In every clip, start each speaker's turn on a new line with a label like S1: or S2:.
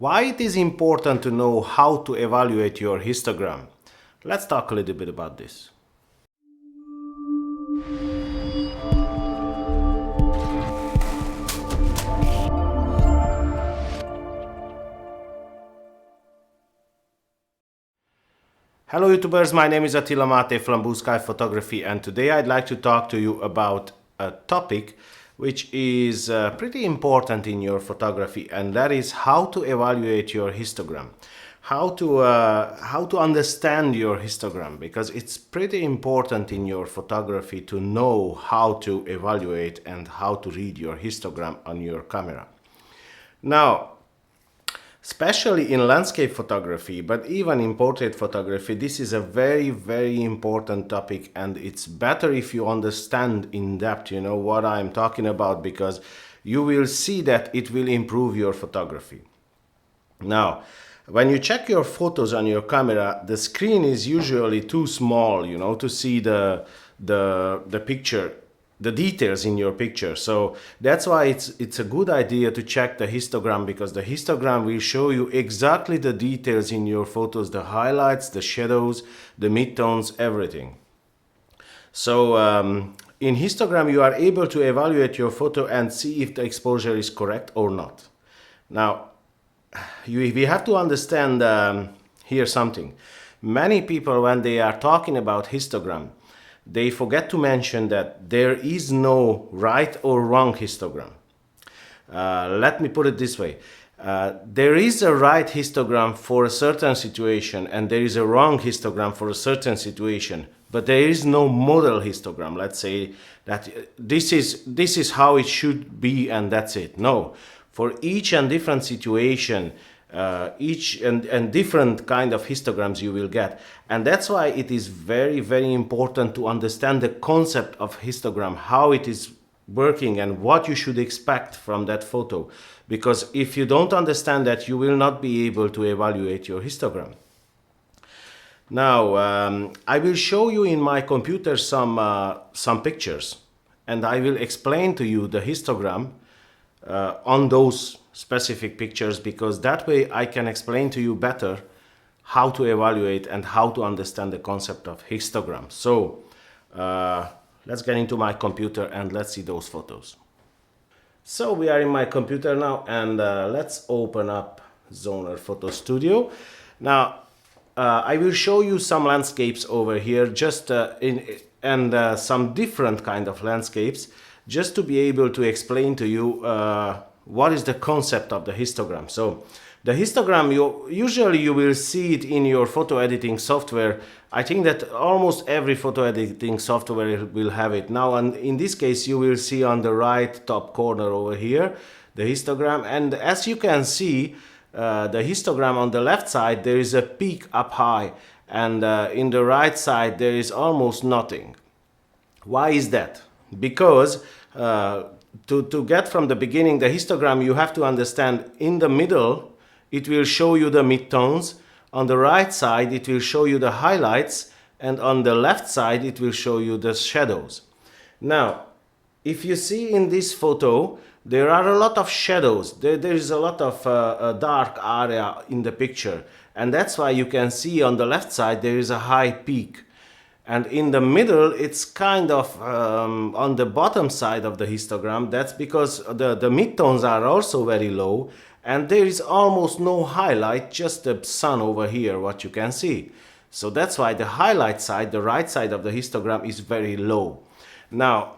S1: Why it is important to know how to evaluate your histogram? Let's talk a little bit about this. Hello YouTubers, my name is Attila Mate from Blue Sky Photography, and today I'd like to talk to you about a topic which is pretty important in your photography, and that is how to evaluate your histogram. How to understand your histogram, because it's pretty important in your photography to know how to evaluate and how to read your histogram on your camera. Now, especially in landscape photography, but even in portrait photography, this is a very important topic, and it's better if you understand in depth, what I'm talking about, because you will see that it will improve your photography. Now, when you check your photos on your camera, the screen is usually too small, to see the picture, the details in your picture. So that's why it's a good idea to check the histogram, because the histogram will show you exactly the details in your photos, the highlights, the shadows, the midtones, everything. So in histogram you are able to evaluate your photo and see if the exposure is correct or not. Now we have to understand here something. Many people, when they are talking about histogram, they forget to mention that there is no right or wrong histogram. Let me put it this way. There is a right histogram for a certain situation, and there is a wrong histogram for a certain situation, but there is no model histogram. Let's say that this is how it should be and that's it. No, for each and different situation, each and different kind of histograms you will get, and that's why it is very important to understand the concept of histogram, how it is working and what you should expect from that photo, because if you don't understand that, you will not be able to evaluate your histogram. Now I will show you in my computer some pictures, and I will explain to you the histogram on those specific pictures, because that way I can explain to you better how to evaluate and how to understand the concept of histogram. So let's get into my computer and let's see those photos. So we are in my computer now, and let's open up Zoner Photo Studio. Now I will show you some landscapes over here, just some different kind of landscapes, just to be able to explain to you what is the concept of the histogram. So the histogram, usually you will see it in your photo editing software. I think that almost every photo editing software will have it. Now, and in this case, you will see on the right top corner over here the histogram, and as you can see, the histogram on the left side there is a peak up high, and in the right side there is almost nothing. Why is that? Because to get from the beginning the histogram, you have to understand in the middle it will show you the midtones, on the right side it will show you the highlights, and on the left side it will show you the shadows. Now if you see in this photo, there are a lot of shadows, there is a lot of dark area in the picture, and that's why you can see on the left side there is a high peak. And in the middle, it's kind of on the bottom side of the histogram. That's because the midtones are also very low, and there is almost no highlight, just the sun over here, what you can see. So that's why the highlight side, the right side of the histogram, is very low. Now,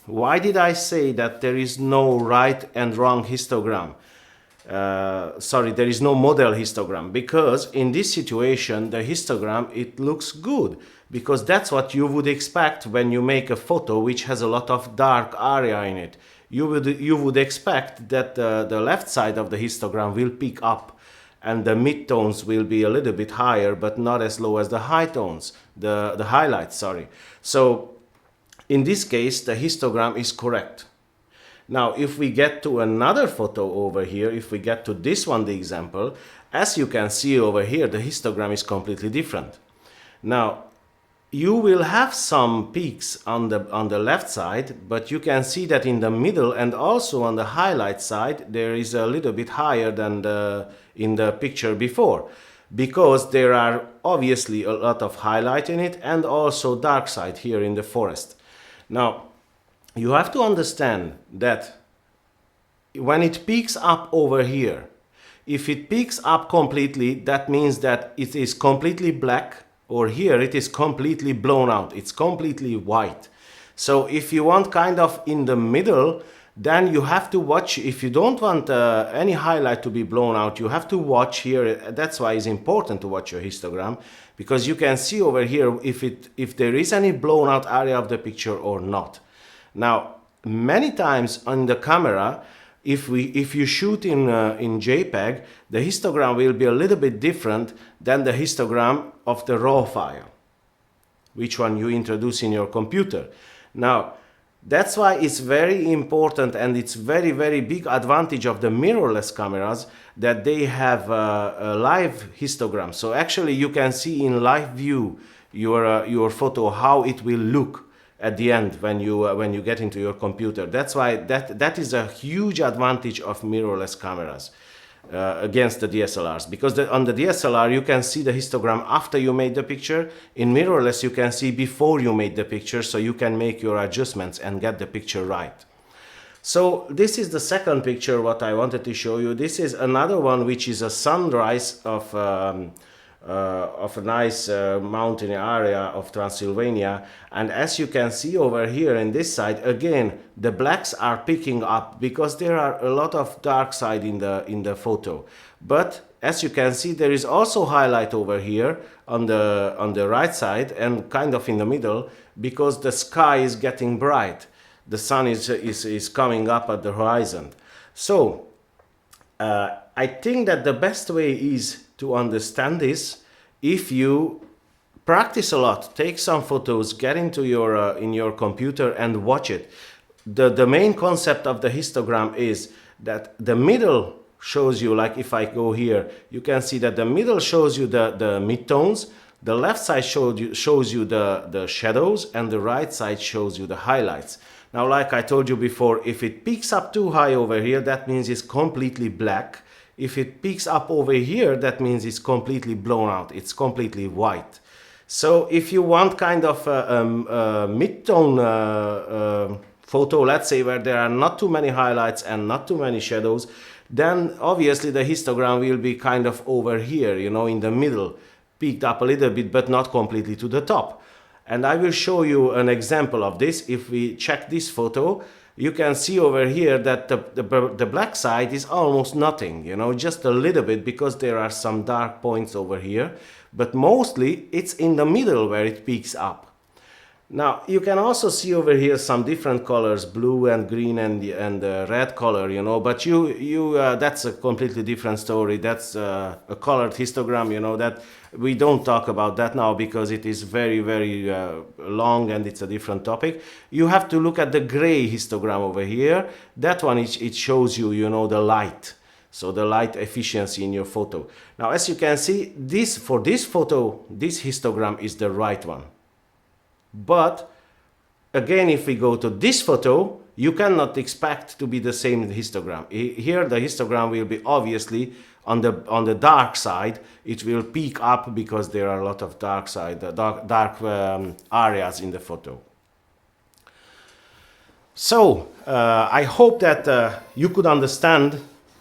S1: why did I say that there is no right and wrong histogram? Sorry, there is no model histogram, because in this situation the histogram, it looks good, because that's what you would expect when you make a photo which has a lot of dark area in it. You would expect that the left side of the histogram will pick up, and the midtones will be a little bit higher, but not as low as the high tones, the highlights, sorry. So in this case the histogram is correct. Now, if we get to another photo over here, if we get to this one, the example, as you can see over here, the histogram is completely different. Now, you will have some peaks on the left side, but you can see that in the middle and also on the highlight side there is a little bit higher than in the picture before, because there are obviously a lot of highlight in it and also dark side here in the forest. Now you have to understand that when it peaks up over here, if it peaks up completely, that means that it is completely black, or here it is completely blown out, it's completely white. So if you want kind of in the middle, then you have to watch. If you don't want any highlight to be blown out, you have to watch here. That's why it's important to watch your histogram, because you can see over here if there is any blown out area of the picture or not. Now many times on the camera, if you shoot in JPEG, the histogram will be a little bit different than the histogram of the raw file, which one you introduce in your computer. Now that's why it's very important, and it's very, very big advantage of the mirrorless cameras that they have a live histogram. So actually you can see in live view your photo, how it will look at the end when you get into your computer. That's why that is a huge advantage of mirrorless cameras against the DSLRs, because on the DSLR you can see the histogram after you made the picture. In mirrorless you can see before you made the picture, so you can make your adjustments and get the picture right. So this is the second picture what I wanted to show you. This is another one which is a sunrise of a nice mountain area of Transylvania, and as you can see over here in this side, again the blacks are picking up because there are a lot of dark side in the photo. But as you can see, there is also highlight over here on the right side and kind of in the middle, because the sky is getting bright, the sun is coming up at the horizon. So I think that the best way is to understand this if you practice a lot, take some photos, get into your in your computer and watch it. The main concept of the histogram is that the middle shows you, like if I go here, you can see that the middle shows you the midtones, the left side shows you the shadows, and the right side shows you the highlights. Now, like I told you before, if it peaks up too high over here, that means it's completely black. If it peaks up over here, that means it's completely blown out, it's completely white. So if you want kind of a mid-tone photo, let's say, where there are not too many highlights and not too many shadows, then obviously the histogram will be kind of over here, you know, in the middle, peaked up a little bit, but not completely to the top. And I will show you an example of this. If we check this photo, you can see over here that the black side is almost nothing, you know, just a little bit, because there are some dark points over here, but mostly it's in the middle where it peaks up. Now you can also see over here some different colors, blue and green and red color, you know, but that's a completely different story. That's a colored histogram, you know, that we don't talk about that now because it is very, very long and it's a different topic. You have to look at the gray histogram over here. That one, it shows you, you know, the light. So the light efficiency in your photo. Now, as you can see, for this photo, this histogram is the right one. But again, if we go to this photo, you cannot expect to be the same histogram. Here the histogram will be obviously on the dark side. It will peak up because there are a lot of dark side, dark areas in the photo. So I hope that you could understand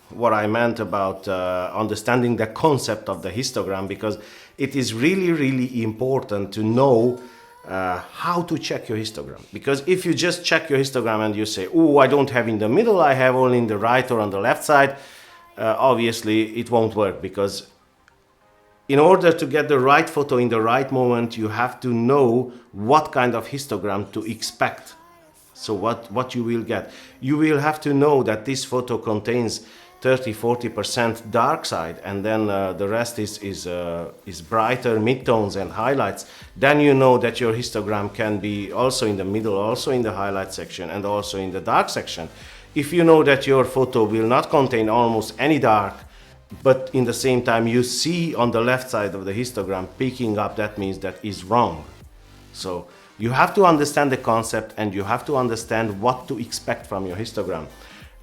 S1: what I meant about understanding the concept of the histogram, because it is really, really important to know how to check your histogram. Because if you just check your histogram and you say, oh, I don't have in the middle, I have only in the right or on the left side, obviously it won't work, because in order to get the right photo in the right moment, you have to know what kind of histogram to expect. So what you will get. You will have to know that this photo contains 30–40% dark side, and then the rest is brighter midtones and highlights. Then you know that your histogram can be also in the middle, also in the highlight section, and also in the dark section. If you know that your photo will not contain almost any dark, but in the same time you see on the left side of the histogram picking up, that means that is wrong. So you have to understand the concept and you have to understand what to expect from your histogram.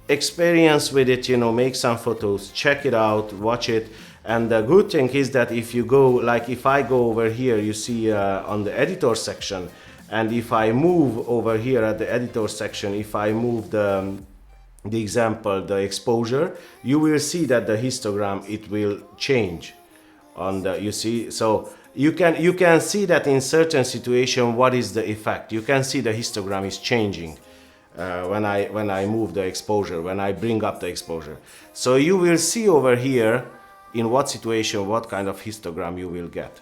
S1: Experience with it, you know, make some photos, check it out, watch it. And the good thing is that if you go, like if I go over here, you see on the editor section, and if I move over here at the editor section, if I move the example, the exposure, you will see that the histogram, it will change on the, you see. So you can see that in certain situation what is the effect. You can see the histogram is changing when I move the exposure, when I bring up the exposure. So you will see over here in what situation what kind of histogram you will get.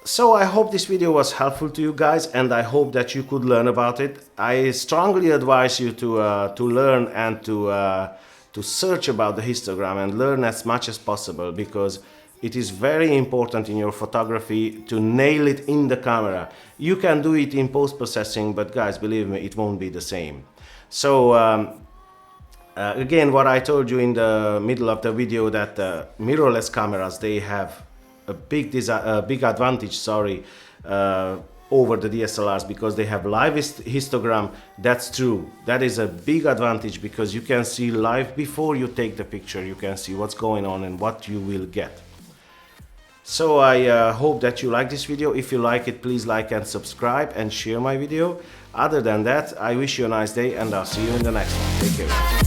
S1: So I hope this video was helpful to you guys, and I hope that you could learn about it. I strongly advise you to learn and to search about the histogram and learn as much as possible, because it is very important in your photography to nail it in the camera. You can do it in post-processing, but guys, believe me, it won't be the same. So again, what I told you in the middle of the video, that mirrorless cameras, they have a big advantage, sorry, over the DSLRs, because they have live histogram. That's true. That is a big advantage, because you can see live before you take the picture. You can see what's going on and what you will get. So I hope that you like this video. If you like it, please like and subscribe and share my video. Other than that, I wish you a nice day, and I'll see you in the next one. Take care.